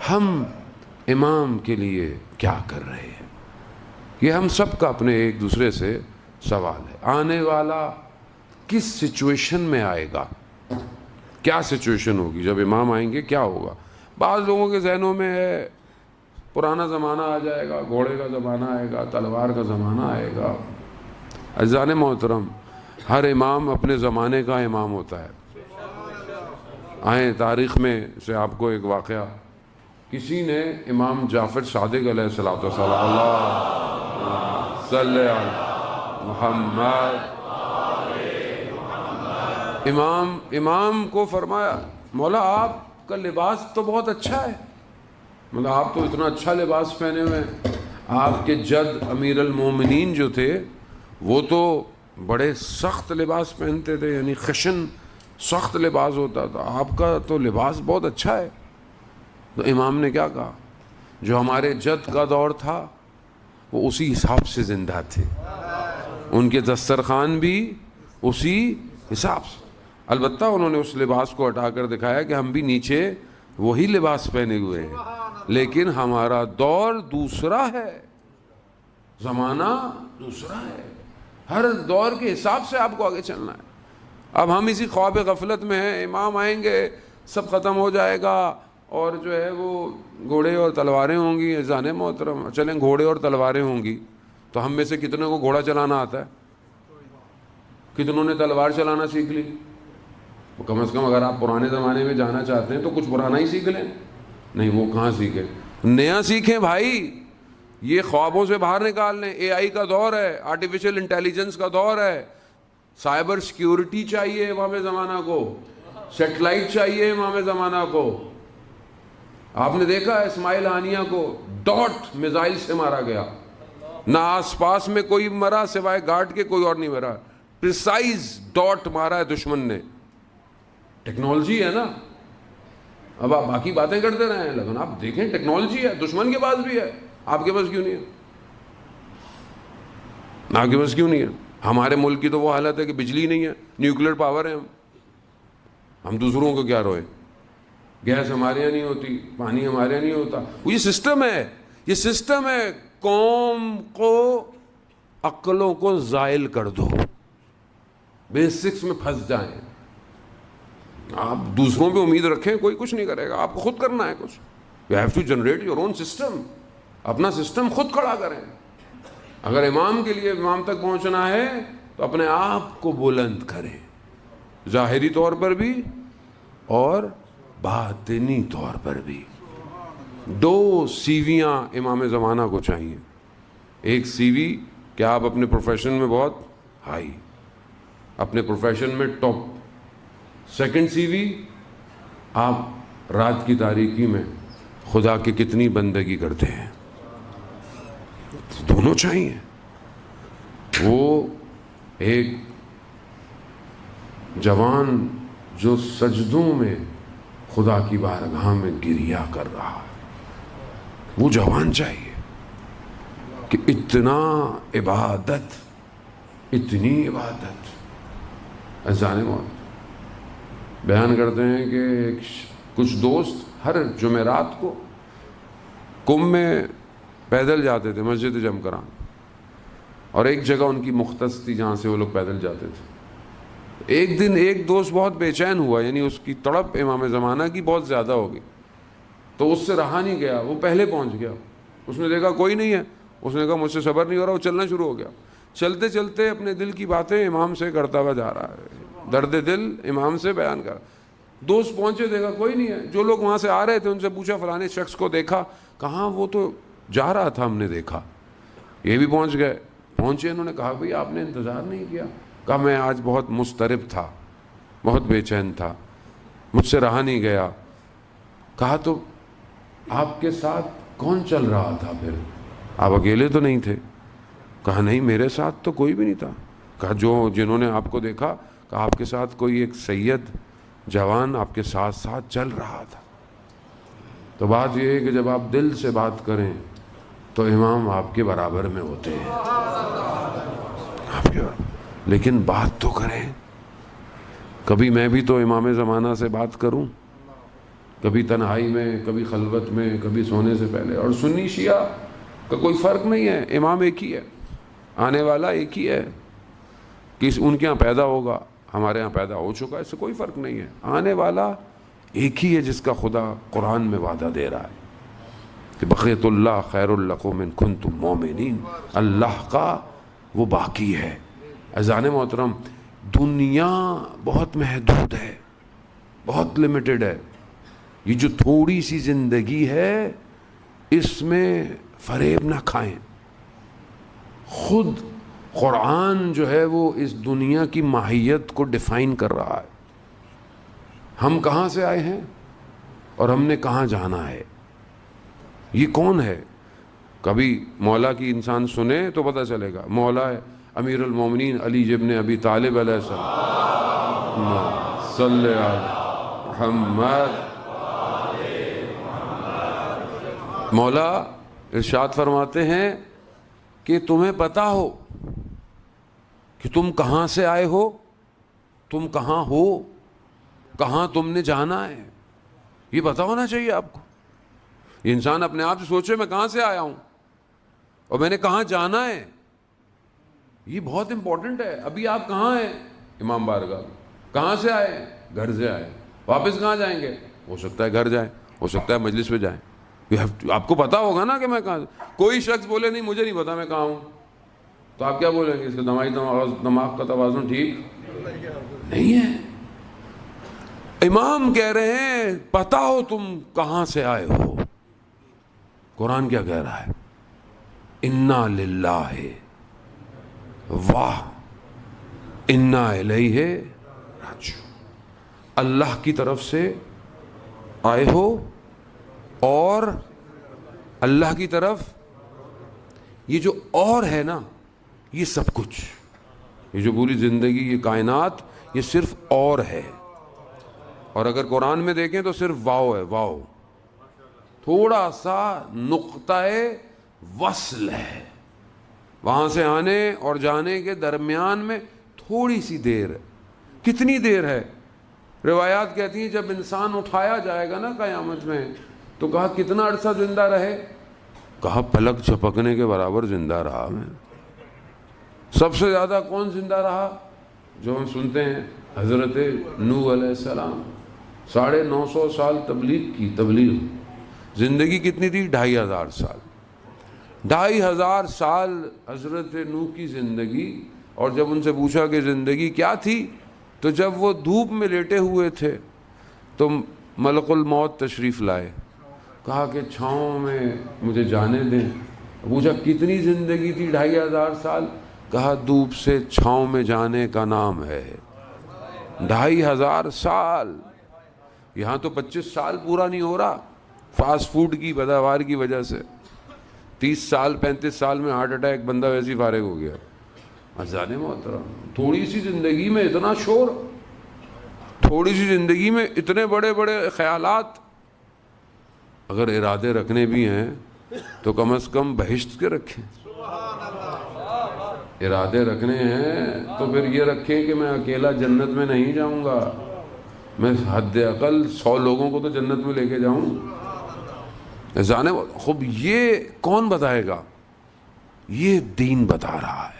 ہم امام کے لیے کیا کر رہے ہیں؟ یہ ہم سب کا اپنے ایک دوسرے سے سوال ہے. آنے والا کس سچویشن میں آئے گا؟ کیا سچویشن ہوگی جب امام آئیں گے؟ کیا ہوگا؟ بعض لوگوں کے ذہنوں میں ہے پرانا زمانہ آ جائے گا، گھوڑے کا زمانہ آئے گا، تلوار کا زمانہ آئے گا. عزیزان محترم، ہر امام اپنے زمانے کا امام ہوتا ہے. آئیں تاریخ میں سے آپ کو ایک واقعہ، کسی نے امام جعفر صادق علیہ الصلوۃ والسلام، اللہ صلی علی محمد، امام کو فرمایا مولا آپ کا لباس تو بہت اچھا ہے، مطلب آپ تو اتنا اچھا لباس پہنے ہوئے ہیں. آپ کے جد امیر المومنین جو تھے وہ تو بڑے سخت لباس پہنتے تھے، یعنی خشن سخت لباس ہوتا تھا، آپ کا تو لباس بہت اچھا ہے. تو امام نے کیا کہا؟ جو ہمارے جد کا دور تھا وہ اسی حساب سے زندہ تھے، ان کے دسترخوان بھی اسی حساب سے. البتہ انہوں نے اس لباس کو ہٹا کر دکھایا کہ ہم بھی نیچے وہی لباس پہنے ہوئے ہیں، لیکن ہمارا دور دوسرا ہے، زمانہ دوسرا ہے. ہر دور کے حساب سے آپ کو آگے چلنا ہے. اب ہم اسی خواب غفلت میں ہیں، امام آئیں گے سب ختم ہو جائے گا اور جو ہے وہ گھوڑے اور تلواریں ہوں گی. عزیزان محترم، چلیں گھوڑے اور تلواریں ہوں گی تو ہم میں سے کتنے کو گھوڑا چلانا آتا ہے؟ کتنوں نے تلوار چلانا سیکھ لی؟ کم از کم اگر آپ پرانے زمانے میں جانا چاہتے ہیں تو کچھ پرانا ہی سیکھ لیں. نہیں، وہ کہاں سیکھیں، نیا سیکھیں بھائی. یہ خوابوں سے باہر نکال لیں. اے آئی کا دور ہے، آرٹیفیشل انٹیلیجنس کا دور ہے. سائبر سیکیورٹی چاہیے امام زمانہ کو، سیٹلائٹ چاہیے امام زمانہ کو. آپ نے دیکھا اسماعیل ہانیہ کو ڈاٹ میزائل سے مارا گیا، نہ آس پاس میں کوئی مرا سوائے گارڈ کے، کوئی اور نہیں مرا. پریسائز ڈاٹ مارا ہے دشمن نے. ٹیکنالوجی ہے نا. اب آپ باقی باتیں کرتے رہے ہیں لیکن آپ دیکھیں ٹیکنالوجی ہے، دشمن کے پاس بھی ہے، آپ کے پاس کیوں نہیں ہے؟ آپ کے پاس کیوں نہیں ہے؟ ہمارے ملک کی تو وہ حالت ہے کہ بجلی نہیں ہے، نیوکلیر پاور ہے. ہم دوسروں کو کیا روئے؟ گیس ہمارے یہاں نہیں ہوتی، پانی ہمارے یہاں نہیں ہوتا. یہ سسٹم ہے، یہ سسٹم ہے. قوم کو عقلوں کو زائل کر دو، بیسکس میں پھنس جائیں. آپ دوسروں پہ امید رکھیں کوئی کچھ نہیں کرے گا، آپ کو خود کرنا ہے کچھ. You have to generate your own system. اپنا سسٹم خود کھڑا کریں. اگر امام کے لیے امام تک پہنچنا ہے تو اپنے آپ کو بلند کریں، ظاہری طور پر بھی اور باطنی طور پر بھی. 2 سیویاں امام زمانہ کو چاہیے. ایک سیوی کہ آپ اپنے پروفیشن میں بہت ہائی، اپنے پروفیشن میں ٹاپ. سیکنڈ سیوی، آپ رات کی تاریکی میں خدا کی کتنی بندگی کرتے ہیں. دونوں چاہیے. وہ ایک جوان جو سجدوں میں خدا کی بارگاہ میں گریا کر رہا ہے، وہ جوان چاہیے کہ اتنا عبادت، اتنی عبادت. عزیزان محترم، بیان کرتے ہیں کہ کچھ دوست ہر جمعرات کو کم میں پیدل جاتے تھے مسجد جم کران، اور ایک جگہ ان کی مختص تھی جہاں سے وہ لوگ پیدل جاتے تھے. ایک دن ایک دوست بہت بے چین ہوا، یعنی اس کی تڑپ امام زمانہ کی بہت زیادہ ہو گئی، تو اس سے رہا نہیں گیا. وہ پہلے پہنچ گیا. اس نے دیکھا کوئی نہیں ہے، اس نے کہا مجھ سے صبر نہیں ہو رہا. وہ چلنا شروع ہو گیا. چلتے چلتے اپنے دل کی باتیں امام سے کرتا ہوا جا رہا ہے، درد دل امام سے بیان کر. دوست پہنچے، دیکھا کوئی نہیں ہے. جو لوگ وہاں سے آ رہے تھے ان سے پوچھا فلانے شخص کو دیکھا؟ کہاں، وہ تو جا رہا تھا، ہم نے دیکھا. یہ بھی پہنچ گئے. پہنچے، انہوں نے کہا بھئی آپ نے انتظار نہیں کیا؟ کہا میں آج بہت مضطرب تھا، بہت بے چین تھا، مجھ سے رہا نہیں گیا. کہا تو آپ کے ساتھ کون چل رہا تھا پھر؟ آپ اکیلے تو نہیں تھے؟ کہا نہیں، میرے ساتھ تو کوئی بھی نہیں تھا. کہا جنہوں نے آپ کو دیکھا، کہا آپ کے ساتھ کوئی ایک سید جوان آپ کے ساتھ ساتھ چل رہا تھا. تو بات یہ ہے کہ جب آپ دل سے بات کریں تو امام آپ کے برابر میں ہوتے ہیں، آپ کے برابر. لیکن بات تو کریں. کبھی میں بھی تو امام زمانہ سے بات کروں. کبھی تنہائی میں، کبھی خلوت میں، کبھی سونے سے پہلے. اور سنی شیعہ کا کوئی فرق نہیں ہے، امام ایک ہی ہے، آنے والا ایک ہی ہے. ان کے یہاں پیدا ہوگا، ہمارے یہاں پیدا ہو چکا ہے، اس سے کوئی فرق نہیں ہے. آنے والا ایک ہی ہے جس کا خدا قرآن میں وعدہ دے رہا ہے کہ بقیت اللہ خیر لکم ان کنتم مومنین. اللہ کا وہ باقی ہے. اذان محترم، دنیا بہت محدود ہے، بہت لمیٹڈ ہے. یہ جو تھوڑی سی زندگی ہے اس میں فریب نہ کھائیں. خود قرآن جو ہے وہ اس دنیا کی ماہیت کو ڈیفائن کر رہا ہے. ہم کہاں سے آئے ہیں اور ہم نے کہاں جانا ہے. یہ کون ہے؟ کبھی مولا کی انسان سنے تو پتہ چلے گا. مولا ہے امیر المومنین علی ابن ابی طالب علیہ السلام. صلی علی محمد. مولا ارشاد فرماتے ہیں کہ تمہیں پتہ ہو کہ تم کہاں سے آئے ہو، تم کہاں ہو، کہاں تم نے جانا ہے. یہ پتہ ہونا چاہیے آپ کو. یہ انسان اپنے آپ سے سوچے میں کہاں سے آیا ہوں اور میں نے کہاں جانا ہے. یہ بہت امپورٹنٹ ہے. ابھی آپ کہاں ہیں؟ امام بارگاہ. کہاں سے آئے؟ گھر سے آئے. واپس کہاں جائیں گے؟ ہو سکتا ہے گھر جائیں، ہو سکتا ہے مجلس پہ جائیں. آپ کو پتہ ہوگا نا کہ میں کہاں. کوئی شخص بولے نہیں مجھے نہیں پتا میں کہاں ہوں، تو آپ کیا بولیں گے؟ اس کا دماغ کا توازن ٹھیک نہیں ہے. امام کہہ رہے ہیں پتہ ہو تم کہاں سے آئے ہو. قرآن کیا کہہ رہا ہے؟ انا للہ واہ انا الیہ راجعون. اللہ کی طرف سے آئے ہو اور اللہ کی طرف. یہ جو اور ہے نا، یہ سب کچھ، یہ جو پوری زندگی، یہ کائنات، یہ صرف اور ہے. اور اگر قرآن میں دیکھیں تو صرف واو ہے. واو تھوڑا سا نقطہ وصل ہے. وہاں سے آنے اور جانے کے درمیان میں تھوڑی سی دیر ہے. کتنی دیر ہے؟ روایات کہتی ہیں جب انسان اٹھایا جائے گا نا قیامت میں تو کہا کتنا عرصہ زندہ رہے؟ کہا پلک جھپکنے کے برابر زندہ رہا میں. سب سے زیادہ کون زندہ رہا؟ جو ہم سنتے ہیں حضرت نوح علیہ السلام. 950 سال تبلیغ کی. تبلیغ زندگی کتنی تھی؟ 2500 سال. 2500 سال حضرت نوح کی زندگی. اور جب ان سے پوچھا کہ زندگی کیا تھی تو جب وہ دھوپ میں لیٹے ہوئے تھے تو ملک الموت تشریف لائے. کہا کہ چھاؤں میں مجھے جانے دیں. پوچھا کتنی زندگی تھی؟ 2500 سال. کہا دھوپ سے چھاؤں میں جانے کا نام ہے. 2500 سال. یہاں تو 25 سال پورا نہیں ہو رہا فاسٹ فوڈ کی پیداوار کی وجہ سے. 30 سال 35 سال میں ہارٹ اٹیک، بندہ ویسے ہی فارغ ہو گیا. عزیزان محترم، تھوڑی سی زندگی میں اتنا شور، تھوڑی سی زندگی میں اتنے بڑے بڑے خیالات. اگر ارادے رکھنے بھی ہیں تو کم از کم بہشت کے رکھیں. ارادے رکھنے ہیں تو پھر یہ رکھیں کہ میں اکیلا جنت میں نہیں جاؤں گا، میں حد اقل 100 لوگوں کو تو جنت میں لے کے جاؤں. جانے خوب. یہ کون بتائے گا؟ یہ دین بتا رہا ہے.